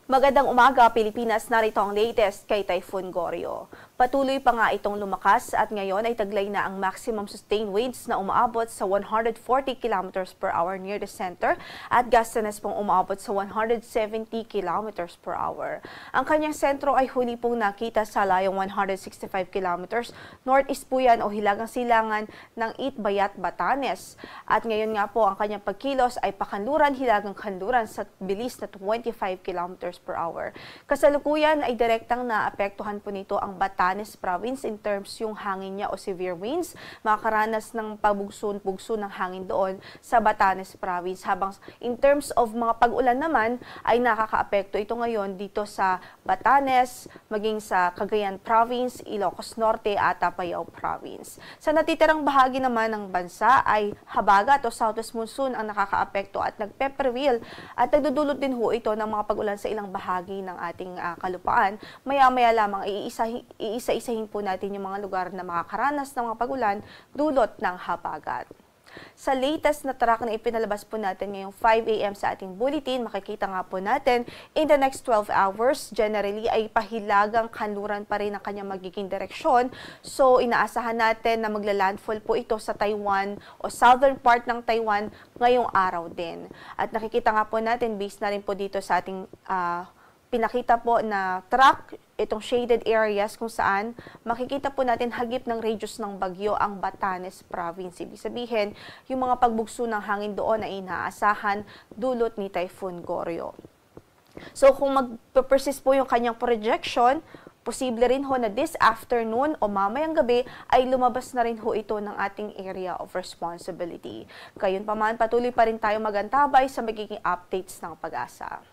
Magandang umaga, Pilipinas. Narito ang latest kay Typhoon Goryo. Patuloy pa nga itong lumakas at ngayon ay taglay na ang maximum sustained winds na umaabot sa 140 km per hour near the center at gusts pong umaabot sa 170 km per hour. Ang kanyang sentro ay huli pong nakita sa layong 165 km northeast po yan o hilagang silangan ng Itbayat, Batanes. At ngayon nga po ang kanyang pagkilos ay pakanluran, hilagang kanluran sa bilis na 25 km per hour. Kasalukuyan ay direktang naapektuhan po nito ang Batanes Province in terms yung hangin niya o severe winds. Makakaranas ng pabugso ng hangin doon sa Batanes Province. Habang in terms of mga pag-ulan naman ay nakakaapekto ito ngayon dito sa Batanes, maging sa Cagayan Province, Ilocos Norte at Apayao Province. Sa natitirang bahagi naman ng bansa ay habagat o southwest monsoon ang nakakaapekto at nagpe-prevail at nagdudulot din ho ito ng mga pag-ulan sa ilang bahagi ng ating kalupaan. Maya-maya lamang iisa-isahin po natin yung mga lugar na makakaranas ng mga pag-ulan dulot ng habagat. Sa latest na track na ipinalabas po natin ngayong 5 a.m. sa ating bulletin, makikita nga po natin in the next 12 hours, generally ay pahilagang kanluran pa rin ang kanyang magiging direksyon. So, inaasahan natin na magla-landfall po ito sa Taiwan o southern part ng Taiwan ngayong araw din. At nakikita nga po natin, based na rin po dito sa ating pinakita po na track, itong shaded areas kung saan makikita po natin hagip ng radius ng bagyo ang Batanes Province. Ibig sabihin, yung mga pagbugso ng hangin doon ay inaasahan dulot ni Typhoon Goryo. So kung mag-persist po yung kanyang projection, posible rin ho na this afternoon o mamayang gabi ay lumabas na rin ho ito ng ating area of responsibility. Gayunpaman, patuloy pa rin tayo magantabay sa magiging updates ng Pag-asa.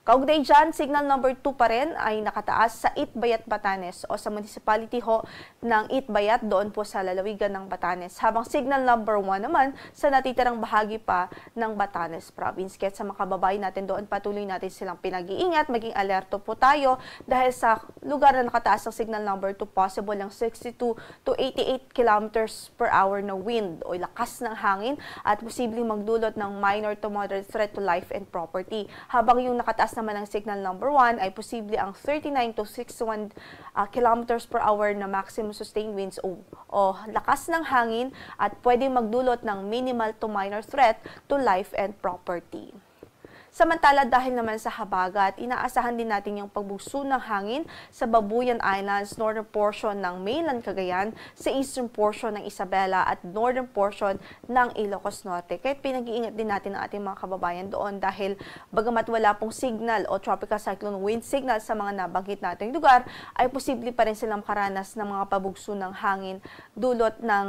Kaugnay dyan, signal number 2 pa rin ay nakataas sa Itbayat, Batanes o sa municipality ho ng Itbayat doon po sa lalawigan ng Batanes. Habang signal number 1 naman sa natitirang bahagi pa ng Batanes Province. Kaya sa mga kababayan natin doon, patuloy natin silang pinag-iingat, maging alerto po tayo dahil sa lugar na nakataas ang signal number 2, possible lang 62 to 88 km per hour na wind o lakas ng hangin at posibleng magdulot ng minor to moderate threat to life and property. Habang yung nakataas naman ang signal number 1 ay posible ang 39 to 61 km per hour na maximum sustained winds o lakas ng hangin at pwede magdulot ng minimal to minor threat to life and property. Samantala, dahil naman sa habagat, inaasahan din natin yung pagbugso ng hangin sa Babuyan Islands, northern portion ng mainland Cagayan, sa eastern portion ng Isabela at northern portion ng Ilocos Norte. Kaya pinag-iingat din natin ang ating mga kababayan doon dahil bagamat wala pong signal o tropical cyclone wind signal sa mga nabanggit nating lugar, ay posible pa rin silang makaranas ng mga pabugso ng hangin dulot ng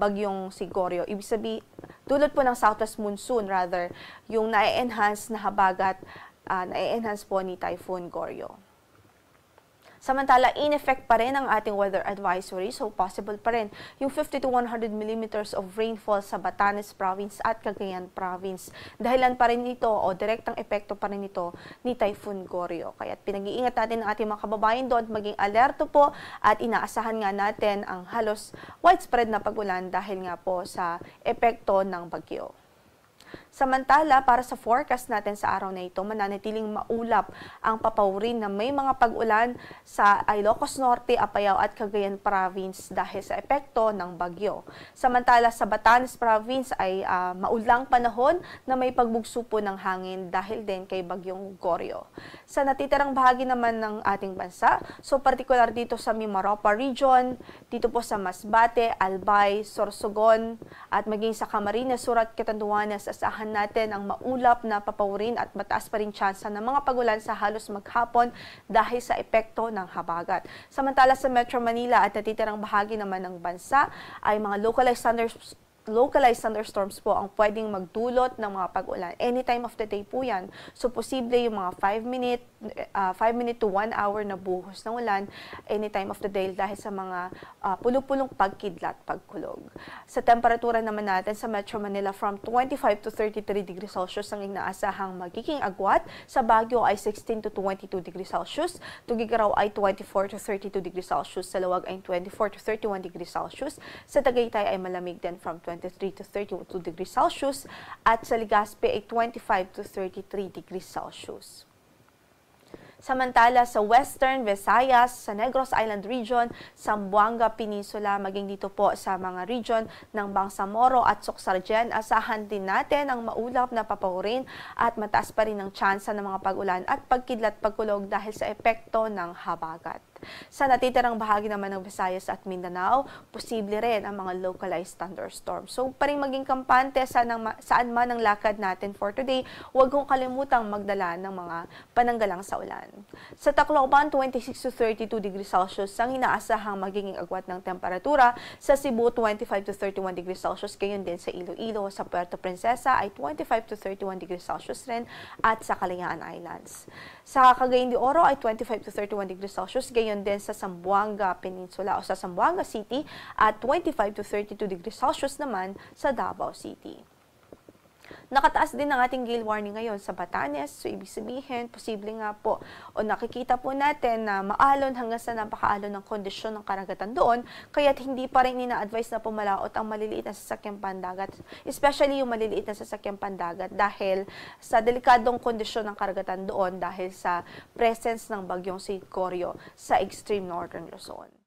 bagyong si Goryo. Ibig sabihin, dulot po ng southwest monsoon rather, yung na-enhance na habagat, na-enhance po ni Typhoon Goryo. Samantala, in effect pa rin ang ating weather advisory, so possible pa rin yung 50 to 100 millimeters of rainfall sa Batanes Province at Cagayan Province. Dahilan pa rin ito o direktang epekto pa rin ito ni Typhoon Goryo. Kaya pinag-iingat natin ang ating mga kababayan doon, maging alerto po at inaasahan nga natin ang halos widespread na pag-ulan dahil nga po sa epekto ng bagyo. Samantala, para sa forecast natin sa araw na ito, mananatiling maulap ang papawrin na may mga pag-ulan sa Ilocos Norte, Apayao at Cagayan Province dahil sa epekto ng bagyo. Samantala, sa Batanes Province ay maulang panahon na may pagbugso po ng hangin dahil din kay bagyong Goryo. Sa natitirang bahagi naman ng ating bansa, so particular dito sa Mimaropa Region, dito po sa Masbate, Albay, Sorsogon at maging sa Camarines Sur at Catanduanes, asahan natin ang maulap na papawrin at mataas pa rin tsansa ng mga pagulan sa halos maghapon dahil sa epekto ng habagat. Samantala sa Metro Manila at natitirang bahagi naman ng bansa ay mga localized thunderstorms po ang pwedeng magdulot ng mga pag-ulan. Anytime of the day po yan. So, posible yung mga 5 minute to 1 hour na buhos ng ulan anytime of the day dahil sa mga pulong-pulong pagkidlat, pagkulog. Sa temperatura naman natin sa Metro Manila, from 25 to 33 degrees Celsius ang inaasahang magiging agwat. Sa Baguio ay 16 to 22 degrees Celsius. Tugigaraw ay 24 to 32 degrees Celsius. Sa Lawag ay 24 to 31 degrees Celsius. Sa Tagaytay ay malamig din from 23 to 32 degrees Celsius at sa Legazpi ay 25 to 33 degrees Celsius. Samantala sa Western Visayas, sa Negros Island Region, Zamboanga Peninsula, maging dito po sa mga region ng Bangsamoro at Socsargen, asahan din natin ang maulap na papaurin at mataas pa rin ang tsansa ng mga pag-ulan at pagkidlat pagkulog dahil sa epekto ng habagat. Sa natitirang bahagi naman ng Visayas at Mindanao, posible rin ang mga localized thunderstorms. So, paring maging kampante saan man ang lakad natin for today, huwag kong kalimutang magdala ng mga pananggalang sa ulan. Sa Tacloban, 26 to 32 degrees Celsius ang inaasahang magiging agwat ng temperatura. Sa Cebu, 25 to 31 degrees Celsius. Gayon din sa Iloilo. Sa Puerto Princesa ay 25 to 31 degrees Celsius rin at sa Kalayaan Islands. Sa Cagayan de Oro ay 25 to 31 degrees Celsius. Gayon din sa Zamboanga Peninsula o sa Zamboanga City at 25 to 32 degrees Celsius naman sa Davao City. Nakataas din ang ating gale warning ngayon sa Batanes. So, ibig sabihin, posible nga po o nakikita po natin na maalon hanggang sa napakaalon ng kondisyon ng karagatan doon. Kaya't hindi pa rin ina-advise na pumalaot ang maliliit na sasakyang pandagat. Especially yung maliliit na sasakyang pandagat dahil sa delikadong kondisyon ng karagatan doon dahil sa presence ng bagyong Sid Corio sa extreme northern Luzon.